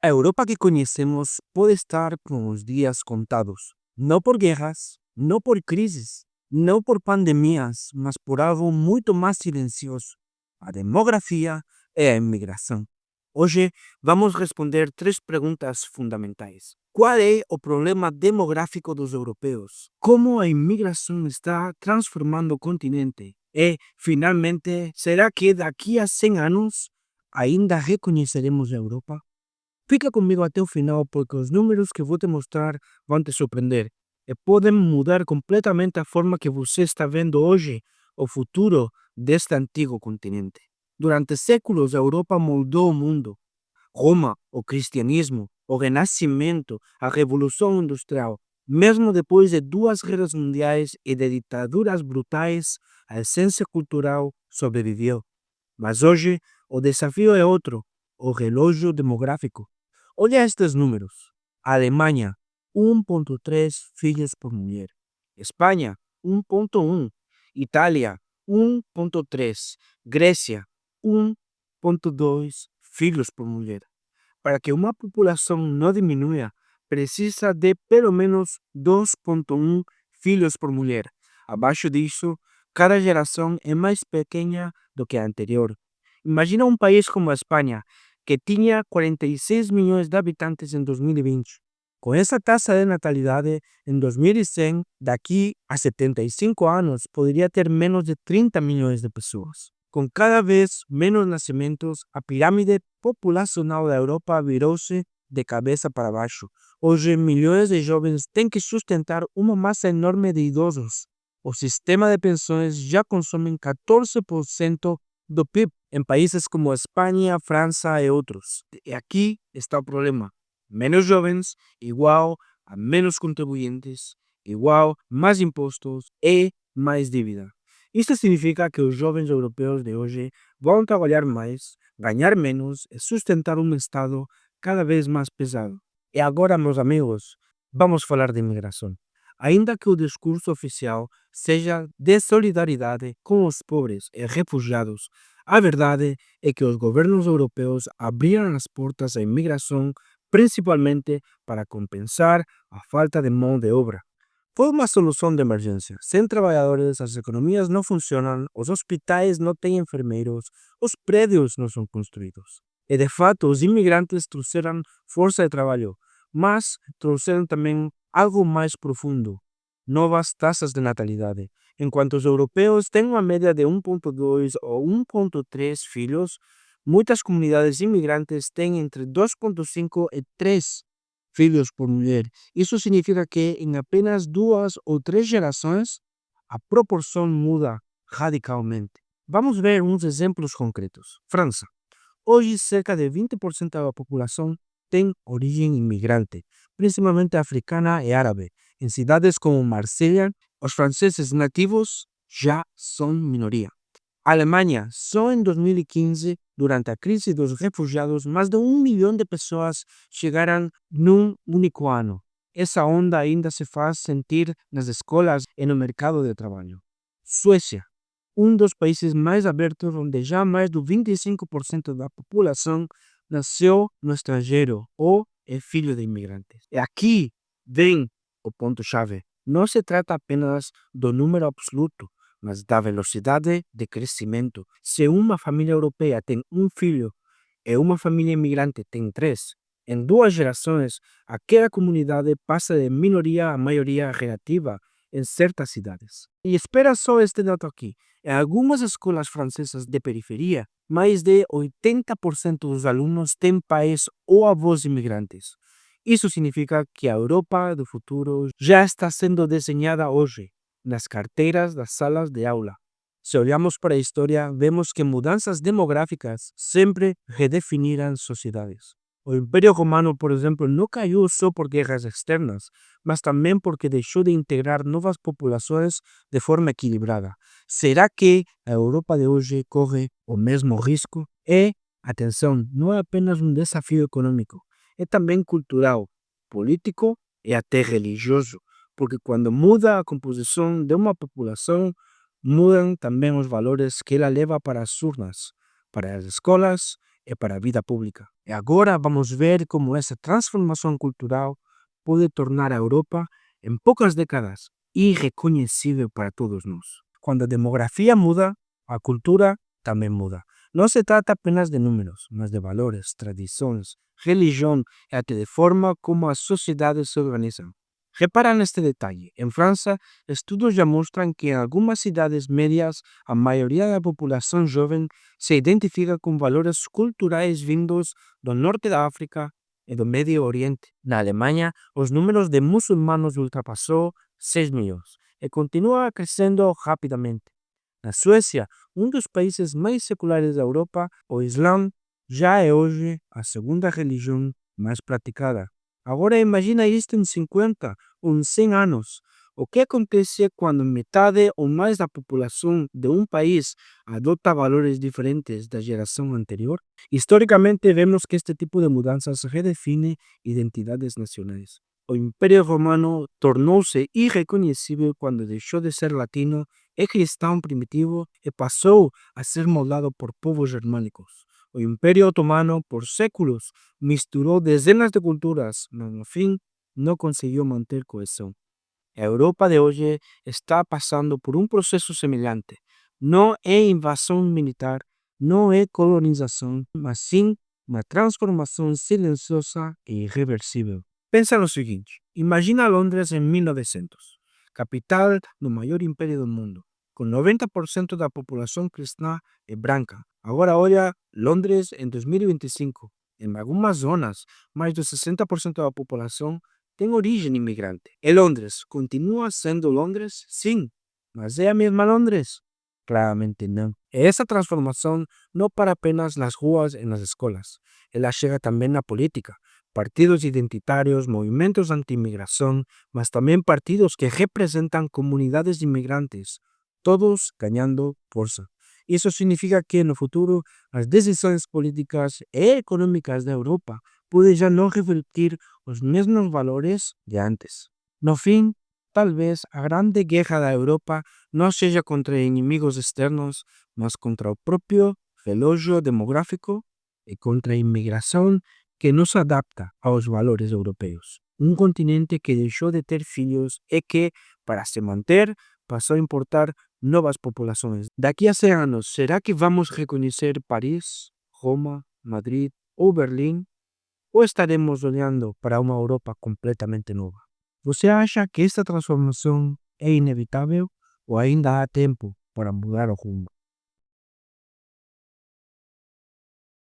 A Europa que conhecemos pode estar com os dias contados, não por guerras, não por crises, não por pandemias, mas por algo muito mais silencioso: a demografia e a imigração. Hoje vamos responder três perguntas fundamentais. Qual é o problema demográfico dos europeus? Como a imigração está transformando o continente? E, finalmente, será que daqui a 100 anos ainda reconheceremos a Europa? Fica comigo até o final porque os números que vou te mostrar vão te surpreender e podem mudar completamente a forma que você está vendo hoje o futuro deste antigo continente. Durante séculos, a Europa moldou o mundo. Roma, o cristianismo, o renascimento, a revolução industrial. Mesmo depois de duas guerras mundiais e de ditaduras brutais, a essência cultural sobreviveu. Mas hoje o desafio é outro: o relógio demográfico. Olha estes números. Alemanha, 1,3 filhos por mulher. Espanha, 1,1. Itália, 1,3. Grécia, 1,2 filhos por mulher. Para que uma população não diminua, precisa de pelo menos 2,1 filhos por mulher. Abaixo disso, cada geração é mais pequena do que a anterior. Imagina um país como a Espanha, que tinha 46 milhões de habitantes em 2020. Com essa taxa de natalidade, em 2100, daqui a 75 anos, poderia ter menos de 30 milhões de pessoas. Com cada vez menos nascimentos, a pirâmide populacional da Europa virou-se de cabeça para baixo. Hoje, milhões de jovens têm que sustentar uma massa enorme de idosos. O sistema de pensões já consome 14% do PIB em países como Espanha, França e outros. E aqui está o problema: menos jovens, igual a menos contribuintes, igual mais impostos e mais dívida. Isto significa que os jovens europeus de hoje vão trabalhar mais, ganhar menos e sustentar um Estado cada vez mais pesado. E agora, meus amigos, vamos falar de imigração. Ainda que o discurso oficial seja de solidariedade com os pobres e refugiados, a verdade é que os governos europeus abriram as portas à imigração principalmente para compensar a falta de mão de obra. Foi uma solução de emergência. Sem trabalhadores, as economias não funcionam, os hospitais não têm enfermeiros, os prédios não são construídos. E de fato, os imigrantes trouxeram força de trabalho, mas trouxeram também algo mais profundo: novas taxas de natalidade. Enquanto os europeus têm uma média de 1,2 ou 1,3 filhos, muitas comunidades imigrantes têm entre 2,5 e 3 filhos por mulher. Isso significa que em apenas 2 ou 3 gerações, a proporção muda radicalmente. Vamos ver uns exemplos concretos. França. Hoje, cerca de 20% da população tem origem imigrante, principalmente africana e árabe. Em cidades como Marselha, os franceses nativos já são minoria. Alemanha, só em 2015, durante a crise dos refugiados, mais de 1 milhão de pessoas chegaram num único ano. Essa onda ainda se faz sentir nas escolas e no mercado de trabalho. Suécia, um dos países mais abertos, onde já mais do 25% da população nasceu no estrangeiro ou é filho de imigrantes. E aqui vem o ponto-chave. Não se trata apenas do número absoluto, mas da velocidade de crescimento. Se uma família europeia tem um filho e uma família imigrante tem 3, em 2 gerações, aquela comunidade passa de minoria a maioria relativa em certas cidades. E espera só este dado aqui: em algumas escolas francesas de periferia, mais de 80% dos alunos têm pais ou avós imigrantes. Isso significa que a Europa do futuro já está sendo desenhada hoje, nas carteiras das salas de aula. Se olhamos para a história, vemos que mudanças demográficas sempre redefiniram sociedades. O Império Romano, por exemplo, não caiu só por guerras externas, mas também porque deixou de integrar novas populações de forma equilibrada. Será que a Europa de hoje corre o mesmo risco? E, atenção, não é apenas um desafio econômico, é também cultural, político e até religioso, porque quando muda a composição de uma população, mudam também os valores que ela leva para as urnas, para as escolas e para a vida pública. E agora vamos ver como essa transformação cultural pode tornar a Europa, em poucas décadas, irreconhecível para todos nós. Quando a demografia muda, a cultura também muda. Não se trata apenas de números, mas de valores, tradições, religião e até de forma como as sociedades se organizam. Repara neste detalhe. En França, estudos já mostram que em algumas cidades médias, a maioria da população jovem se identifica com valores culturais vindos do norte da África e do Médio Oriente. Na Alemanha, os números de muçulmanos ultrapassou 6 milhões e continua crescendo rapidamente. Na Suécia, um dos países mais seculares da Europa, o Islã já é hoje a segunda religião mais praticada. Agora imagina isto em 50 ou em 100 anos. O que acontece quando metade ou mais da população de um país adota valores diferentes da geração anterior? Historicamente, vemos que este tipo de mudanças redefine identidades nacionais. O Império Romano tornou-se irreconhecível quando deixou de ser latino e cristão primitivo e passou a ser moldado por povos germânicos. O Império Otomano, por séculos, misturou dezenas de culturas, mas no fim não conseguiu manter coesão. A Europa de hoje está passando por um processo semelhante. Não é invasão militar, não é colonização, mas sim uma transformação silenciosa e irreversível. Pensa no seguinte: imagina Londres em 1900, capital do maior império do mundo, com 90% da população cristã e branca. Agora olha Londres em 2025. Em algumas zonas, mais de 60% da população tem origem imigrante. E Londres continua sendo Londres? Sim. Mas é a mesma Londres? Claramente não. E essa transformação não para apenas nas ruas e nas escolas. Ela chega também na política. Partidos identitários, movimentos anti-imigração, mas também partidos que representam comunidades imigrantes, todos ganhando força. Isso significa que no futuro as decisões políticas e econômicas da Europa podem já não refletir os mesmos valores de antes. No fim, talvez a grande guerra da Europa não seja contra inimigos externos, mas contra o próprio relógio demográfico e contra a imigração que não se adapta aos valores europeus. Um continente que deixou de ter filhos e que, para se manter, passou a importar novas populações. Daqui a 100 anos, será que vamos reconhecer Paris, Roma, Madrid ou Berlim? Ou estaremos olhando para uma Europa completamente nova? Você acha que esta transformação é inevitável ou ainda há tempo para mudar o rumo?